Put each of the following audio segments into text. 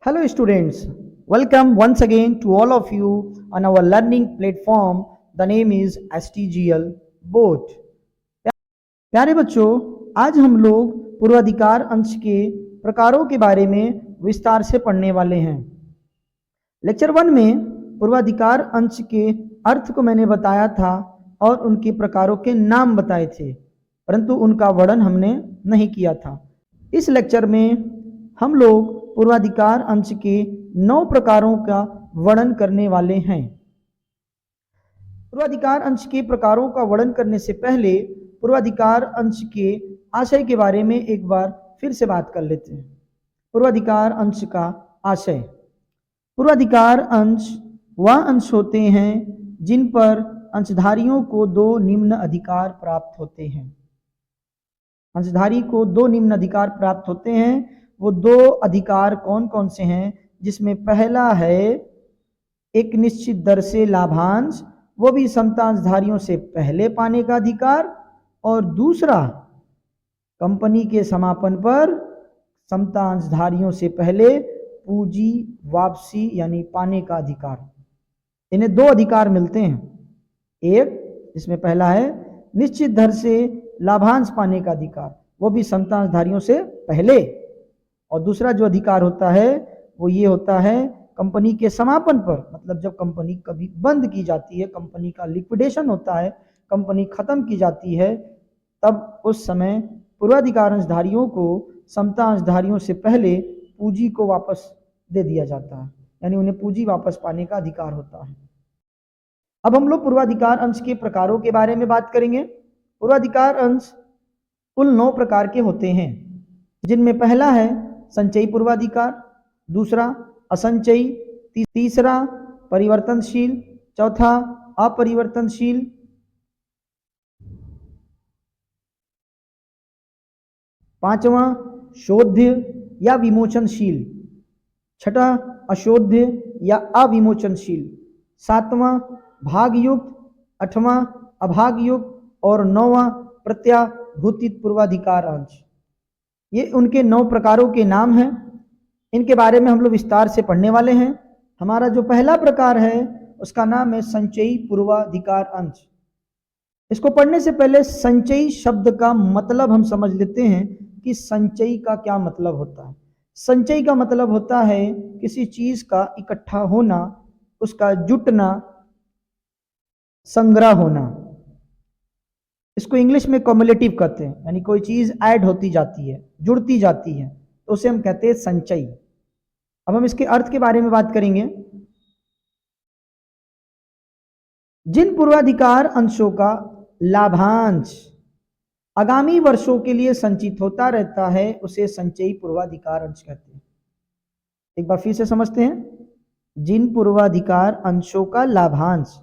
Hello, students. Welcome once again to all of you on our learning platform. The name is STGL Boat. प्यारे बच्चों, आज हम लोग पूर्वाधिकार अंश के प्रकारों के बारे में विस्तार से पढ़ने वाले हैं। लेक्चर 1 में पूर्वाधिकार अंश के अर्थ को मैंने बताया था और उनके प्रकारों के नाम बताए थे, परंतु उनका वर्णन हमने नहीं किया था। इस लेक्चर में हम लोग पूर्वाधिकार अंश के 9 प्रकारों का वर्णन करने वाले हैं। पूर्वाधिकार अंश के प्रकारों का वर्णन करने से पहले पूर्वाधिकार अंश के आशय के बारे में एक बार फिर से बात कर लेते हैं। पूर्वाधिकार अंश का आशय। पूर्वाधिकार अंश वह अंश होते हैं जिन पर अंशधारियों को 2 निम्न अधिकार प्राप्त होते हैं। अंशधारी को 2 निम्न अधिकार प्राप्त होते हैं। वो 2 अधिकार कौन कौन से हैं? जिसमें पहला है एक निश्चित दर से लाभांश, वो भी समता अंशधारियों से पहले पाने का अधिकार, और दूसरा कंपनी के समापन पर समता अंशधारियों से पहले पूंजी वापसी यानी पाने का अधिकार। इन्हें 2 अधिकार मिलते हैं। एक इसमें पहला है निश्चित दर से लाभांश पाने का अधिकार, वो भी समता अंशधारियों से पहले, और दूसरा जो अधिकार होता है वो ये होता है कंपनी के समापन पर, मतलब जब कंपनी कभी बंद की जाती है, कंपनी का लिक्विडेशन होता है, कंपनी खत्म की जाती है, तब उस समय पूर्वाधिकार अंशधारियों को समता अंशधारियों से पहले पूंजी को वापस दे दिया जाता है, यानी उन्हें पूंजी वापस पाने का अधिकार होता है। अब हम लोग पूर्वाधिकार अंश के प्रकारों के बारे में बात करेंगे। पूर्वाधिकार अंश कुल 9 प्रकार के होते हैं, जिनमें पहला है संचयी पूर्वाधिकार, दूसरा असंचयी, तीसरा परिवर्तनशील, चौथा अपरिवर्तनशील, पांचवा शोध्य या विमोचनशील, छठा अशोध्य या अविमोचनशील, सातवां भागयुक्त, आठवां अभागयुक्त और 9वां प्रत्याभूतित पूर्वाधिकार अंश। ये उनके 9 प्रकारों के नाम हैं। इनके बारे में हम लोग विस्तार से पढ़ने वाले हैं। हमारा जो पहला प्रकार है उसका नाम है संचयी पूर्वाधिकार अंश। इसको पढ़ने से पहले संचयी शब्द का मतलब हम समझ लेते हैं कि संचयी का क्या मतलब होता है। संचयी का मतलब होता है किसी चीज का इकट्ठा होना, उसका जुटना, संग्रह होना। इसको इंग्लिश में कम्युलेटिव कहते हैं, यानी कोई चीज ऐड होती जाती है, जुड़ती जाती है, तो उसे हम कहते हैं संचयी। अब हम इसके अर्थ के बारे में बात करेंगे। जिन पूर्वाधिकार अंशों का लाभांश आगामी वर्षों के लिए संचित होता रहता है उसे संचयी पूर्वाधिकार अंश कहते हैं। एक बार फिर से समझते हैं। जिन पूर्वाधिकार अंशों का लाभांश,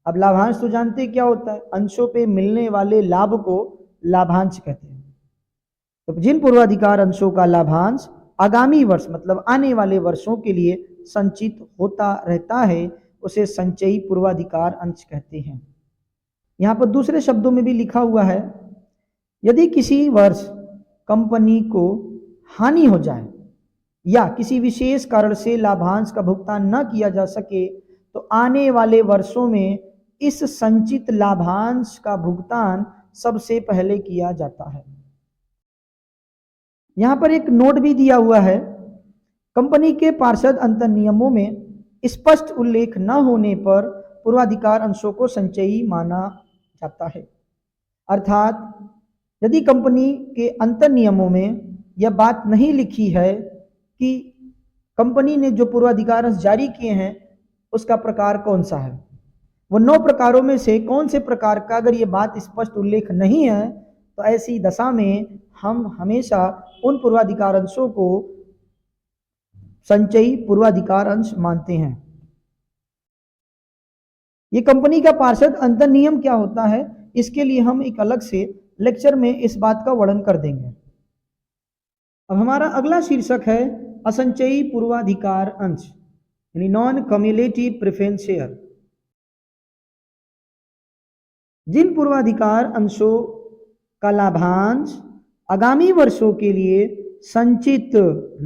अब लाभांश तो जानते हैं क्या होता है, अंशों पे मिलने वाले लाभ को लाभांश कहते हैं। तो जिन पूर्वाधिकार अंशों का लाभांश आगामी वर्ष मतलब आने वाले वर्षों के लिए संचित होता रहता है उसे संचयी पूर्वाधिकार अंश कहते हैं। यहाँ पर दूसरे शब्दों में भी लिखा हुआ है, यदि किसी वर्ष कंपनी को हानि हो जाए या किसी विशेष कारण से लाभांश का भुगतान न किया जा सके तो आने वाले वर्षों में इस संचित लाभांश का भुगतान सबसे पहले किया जाता है। यहां पर एक नोट भी दिया हुआ है, कंपनी के पार्षद अंतर नियमों में स्पष्ट उल्लेख न होने पर पूर्वाधिकार अंशों को संचयी माना जाता है। अर्थात यदि कंपनी के अंतर नियमों में यह बात नहीं लिखी है कि कंपनी ने जो पूर्वाधिकार अंश जारी किए हैं उसका प्रकार कौन सा है, वो 9 प्रकारों में से कौन से प्रकार का अगर ये बात स्पष्ट उल्लेख नहीं है तो ऐसी दशा में हम हमेशा उन पूर्वाधिकार अंशों को संचयी पूर्वाधिकार अंश मानते हैं। ये कंपनी का पार्षद अंतर नियम क्या होता है, इसके लिए हम एक अलग से लेक्चर में इस बात का वर्णन कर देंगे। अब हमारा अगला शीर्षक है असंचयी पूर्वाधिकार अंश, यानी नॉन कम्युलेटिव प्रेफरेंस शेयर। जिन पूर्वाधिकार अंशों का लाभांश आगामी वर्षों के लिए संचित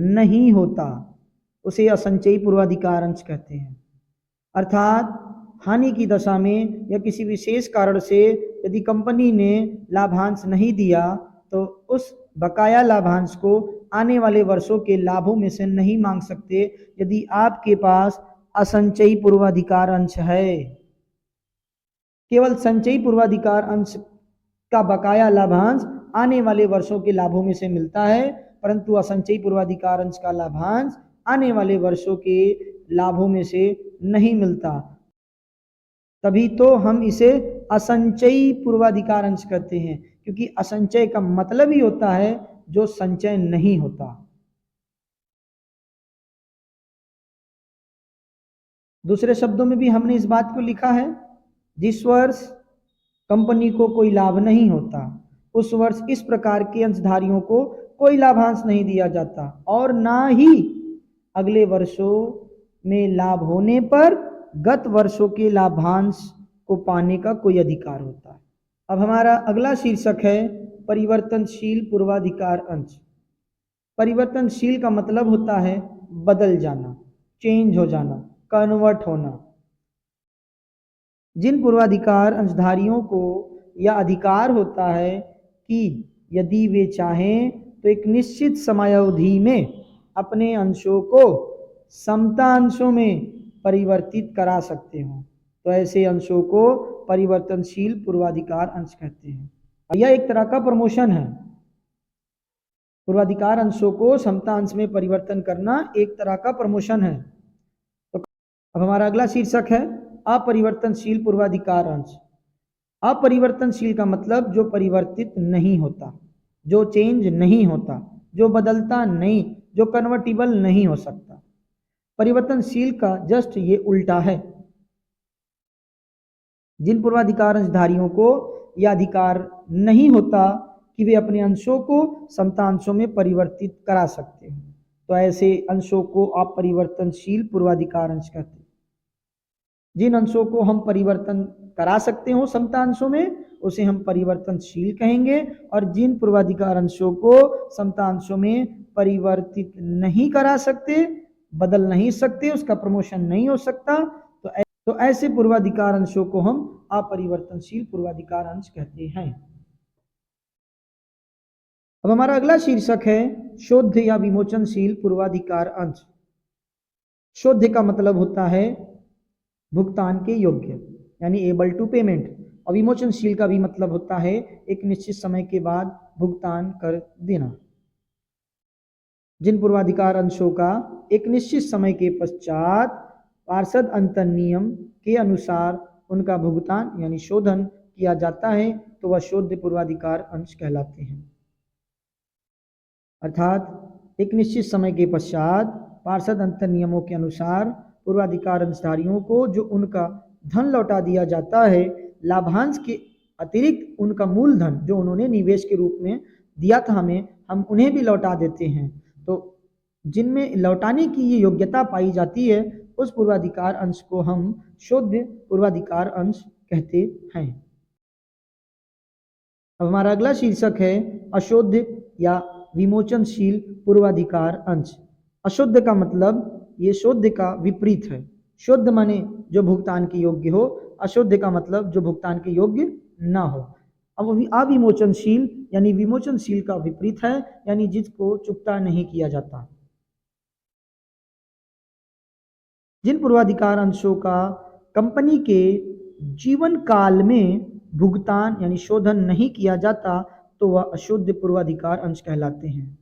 नहीं होता उसे असंचयी पूर्वाधिकार अंश कहते हैं। अर्थात हानि की दशा में या किसी विशेष कारण से यदि कंपनी ने लाभांश नहीं दिया तो उस बकाया लाभांश को आने वाले वर्षों के लाभों में से नहीं मांग सकते यदि आपके पास असंचयी पूर्वाधिकार अंश है। केवल संचयी पूर्वाधिकार अंश का बकाया लाभांश आने वाले वर्षों के लाभों में से मिलता है, परंतु असंचयी पूर्वाधिकार अंश का लाभांश आने वाले वर्षों के लाभों में से नहीं मिलता। तभी तो हम इसे असंचयी पूर्वाधिकार अंश कहते हैं, क्योंकि असंचय का मतलब ही होता है जो संचय नहीं होता। दूसरे शब्दों में भी हमने इस बात को लिखा है, जिस वर्ष कंपनी को कोई लाभ नहीं होता उस वर्ष इस प्रकार के अंशधारियों को कोई लाभांश नहीं दिया जाता और ना ही अगले वर्षों में लाभ होने पर गत वर्षों के लाभांश को पाने का कोई अधिकार होता है। अब हमारा अगला शीर्षक है परिवर्तनशील पूर्वाधिकार अंश। परिवर्तनशील का मतलब होता है बदल जाना, चेंज हो जाना, कन्वर्ट होना। जिन पूर्वाधिकार अंशधारियों को यह अधिकार होता है कि यदि वे चाहें तो एक निश्चित समयावधि में अपने अंशों को समता अंशों में परिवर्तित करा सकते हो, तो ऐसे अंशों को परिवर्तनशील पूर्वाधिकार अंश कहते हैं। यह एक तरह का प्रमोशन है। पूर्वाधिकार अंशों को समता अंश में परिवर्तन करना एक तरह का प्रमोशन है। तो अब हमारा अगला शीर्षक है अपरिवर्तनशील पूर्वाधिकार अंश। अपरिवर्तनशील का मतलब जो परिवर्तित नहीं होता, जो चेंज नहीं होता, जो बदलता नहीं, जो कन्वर्टिबल नहीं हो सकता। परिवर्तनशील का जस्ट ये उल्टा है। जिन पूर्वाधिकार अंशधारियों को यह अधिकार नहीं होता कि वे अपने अंशों को समता अंशों में परिवर्तित करा सकते हैं, तो ऐसे अंशों को अपरिवर्तनशील पूर्वाधिकार अंश कहते हैं। जिन अंशों को हम परिवर्तन करा सकते हो समता अंशों में उसे हम परिवर्तनशील कहेंगे, और जिन पूर्वाधिकार अंशों को समता अंशों में परिवर्तित नहीं करा सकते, बदल नहीं सकते, उसका प्रमोशन नहीं हो सकता, तो ऐसे पूर्वाधिकार अंशों को हम अपरिवर्तनशील पूर्वाधिकार अंश कहते हैं। अब हमारा अगला शीर्षक है शोध्य या विमोचनशील पूर्वाधिकार अंश। शोध्य का मतलब होता है भुगतान के योग्य, यानी एबल टू पेमेंट, और विमोचनशील का भी मतलब होता है एक निश्चित समय के बाद भुगतान कर देना। जिन पूर्वाधिकार अंशों का एक निश्चित समय के पश्चात पार्षद अंतर नियम के अनुसार उनका भुगतान यानी शोधन किया जाता है, तो वह शोध्य पूर्वाधिकार अंश कहलाते हैं। अर्थात एक निश्चित समय के पश्चात पार्षद अंतर नियमों के अनुसार पूर्वाधिकार अंशधारियों को जो उनका धन लौटा दिया जाता है, लाभांश के अतिरिक्त उनका मूलधन जो उन्होंने निवेश के रूप में दिया था हमें, हम उन्हें भी लौटा देते हैं। तो जिनमें लौटाने की ये योग्यता पाई जाती है उस पूर्वाधिकार अंश को हम शोध्य पूर्वाधिकार अंश कहते हैं। अब हमारा अगला शीर्षक है अशोध्य या विमोचनशील पूर्वाधिकार अंश। अशुद्ध का मतलब ये शोध्य का विपरीत है। शुद्ध माने जो भुगतान के योग्य हो, अशुद्ध का मतलब जो भुगतान के योग्य ना हो। अब अविमोचनशील यानी विमोचनशील का विपरीत है, यानी जिसको चुकता नहीं किया जाता। जिन पूर्वाधिकार अंशों का कंपनी के जीवन काल में भुगतान यानी शोधन नहीं किया जाता, तो वह अशुद्ध पूर्वाधिकार अंश कहलाते हैं।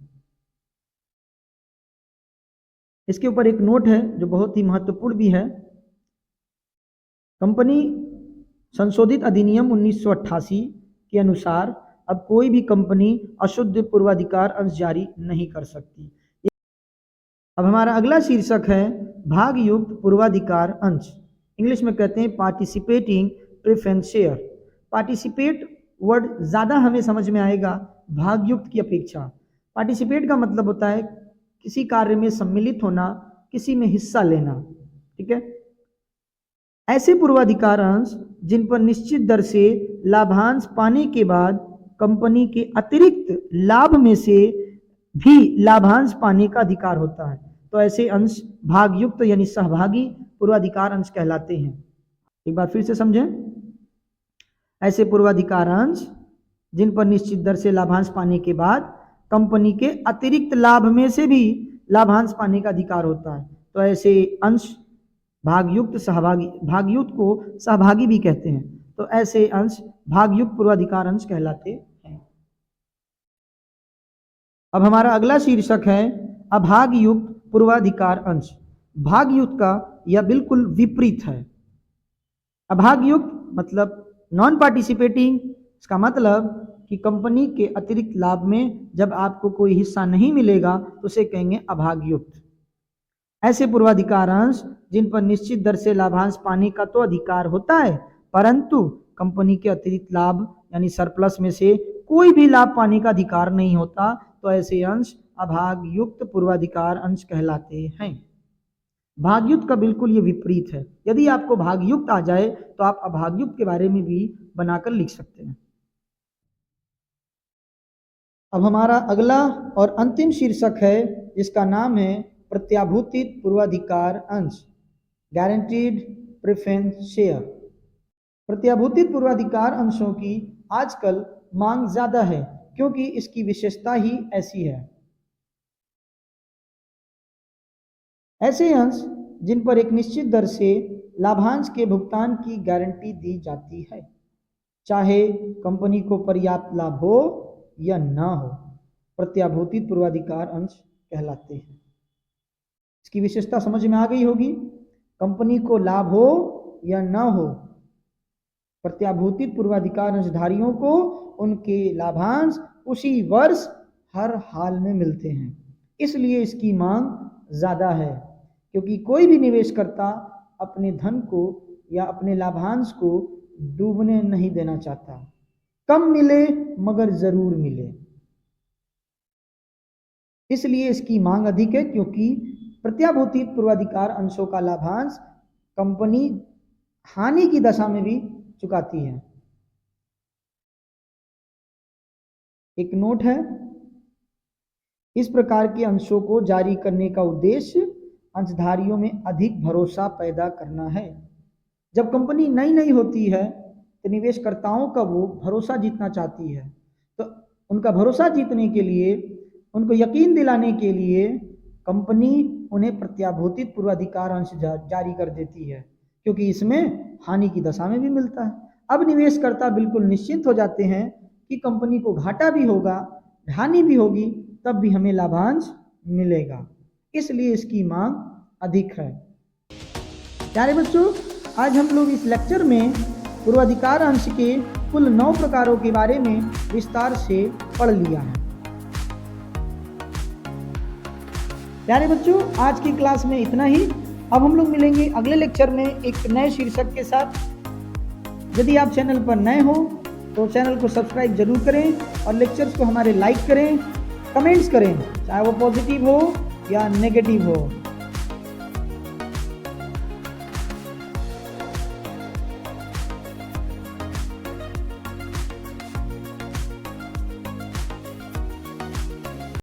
इसके ऊपर एक नोट है जो बहुत ही महत्वपूर्ण भी है। कंपनी संशोधित अधिनियम 1988 के अनुसार अब कोई भी कंपनी अशुद्ध पूर्वाधिकार अंश जारी नहीं कर सकती। अब हमारा अगला शीर्षक है भागयुक्त पूर्वाधिकार अंश। इंग्लिश में कहते हैं participating preference share. Participate word ज़्यादा हमें समझ में आएगा भागयुक्त की अपेक्षा। पार्टिसिपेट का मतलब होता है किसी कार्य में सम्मिलित होना, किसी में हिस्सा लेना, ठीक है। ऐसे पूर्वाधिकार अंश जिन पर निश्चित दर से लाभांश पाने के बाद कंपनी के अतिरिक्त लाभ में से भी लाभांश पाने का अधिकार होता है, तो ऐसे अंश भागयुक्त यानी सहभागी पूर्वाधिकार अंश कहलाते हैं। एक बार फिर से समझें, ऐसे पूर्वाधिकार अंश जिन पर निश्चित दर से लाभांश पाने के बाद कंपनी के अतिरिक्त लाभ में से भी लाभांश पाने का अधिकार होता है, तो ऐसे अंश भागयुक्त सहभागी, भागयुक्त को सहभागी भी कहते हैं, तो ऐसे अंश भागयुक्त पूर्वाधिकार अंश कहलाते हैं। अब हमारा अगला शीर्षक है अभागयुक्त पूर्वाधिकार अंश। भागयुक्त का यह बिल्कुल विपरीत है। अभागयुक्त मतलब नॉन पार्टिसिपेटिंग, इसका मतलब कि कंपनी के अतिरिक्त लाभ में जब आपको कोई हिस्सा नहीं मिलेगा तो उसे कहेंगे अभागयुक्त। ऐसे पूर्वाधिकार अंश जिन पर निश्चित दर से लाभांश पाने का तो अधिकार होता है, परंतु कंपनी के अतिरिक्त लाभ यानी सरप्लस में से कोई भी लाभ पाने का अधिकार नहीं होता, तो ऐसे अंश अभागयुक्त पूर्वाधिकार अंश कहलाते हैं। भागयुक्त का बिल्कुल ये विपरीत है। यदि आपको भागयुक्त आ जाए तो आप अभागयुक्त के बारे में भी बनाकर लिख सकते हैं। अब हमारा अगला और अंतिम शीर्षक है जिसका नाम है प्रत्याभूतित पूर्वाधिकार अंश, गारंटीड प्रेफरेंस शेयर। प्रत्याभूतित पूर्वाधिकार अंशों की आजकल मांग ज्यादा है क्योंकि इसकी विशेषता ही ऐसी है। ऐसे अंश जिन पर एक निश्चित दर से लाभांश के भुगतान की गारंटी दी जाती है, चाहे कंपनी को पर्याप्त लाभ हो या ना हो, प्रत्याभूतित पूर्वाधिकार अंश कहलाते हैं। इसकी विशेषता समझ में आ गई होगी। कंपनी को लाभ हो या ना हो, प्रत्याभूतित पूर्वाधिकार अंशधारियों को उनके लाभांश उसी वर्ष हर हाल में मिलते हैं, इसलिए इसकी मांग ज्यादा है, क्योंकि कोई भी निवेशकर्ता अपने धन को या अपने लाभांश को डूबने नहीं देना चाहता। कम मिले मगर जरूर मिले, इसलिए इसकी मांग अधिक है, क्योंकि प्रत्याभूतित पूर्वाधिकार अंशों का लाभांश कंपनी हानि की दशा में भी चुकाती है। एक नोट है, इस प्रकार के अंशों को जारी करने का उद्देश्य अंशधारियों में अधिक भरोसा पैदा करना है। जब कंपनी नई नई होती है तो निवेशकर्ताओं का वो भरोसा जीतना चाहती है, तो उनका भरोसा जीतने के लिए, उनको यकीन दिलाने के लिए कंपनी उन्हें प्रत्याभूतित पूर्वाधिकार अंश जारी कर देती है, क्योंकि इसमें हानि की दशा में भी मिलता है। अब निवेशकर्ता बिल्कुल निश्चिंत हो जाते हैं कि कंपनी को घाटा भी होगा, हानि भी होगी, तब भी हमें लाभांश मिलेगा, इसलिए इसकी मांग अधिक है। प्यारे बच्चों, आज हम लोग इस लेक्चर में पूर्वाधिकार अंश के कुल 9 प्रकारों के बारे में विस्तार से पढ़ लिया है। प्यारे बच्चों, आज की क्लास में इतना ही। अब हम लोग मिलेंगे अगले लेक्चर में एक नए शीर्षक के साथ। यदि आप चैनल पर नए हो तो चैनल को सब्सक्राइब जरूर करें और लेक्चर्स को हमारे लाइक करें, कमेंट्स करें, चाहे वो पॉजिटिव हो या नेगेटिव हो।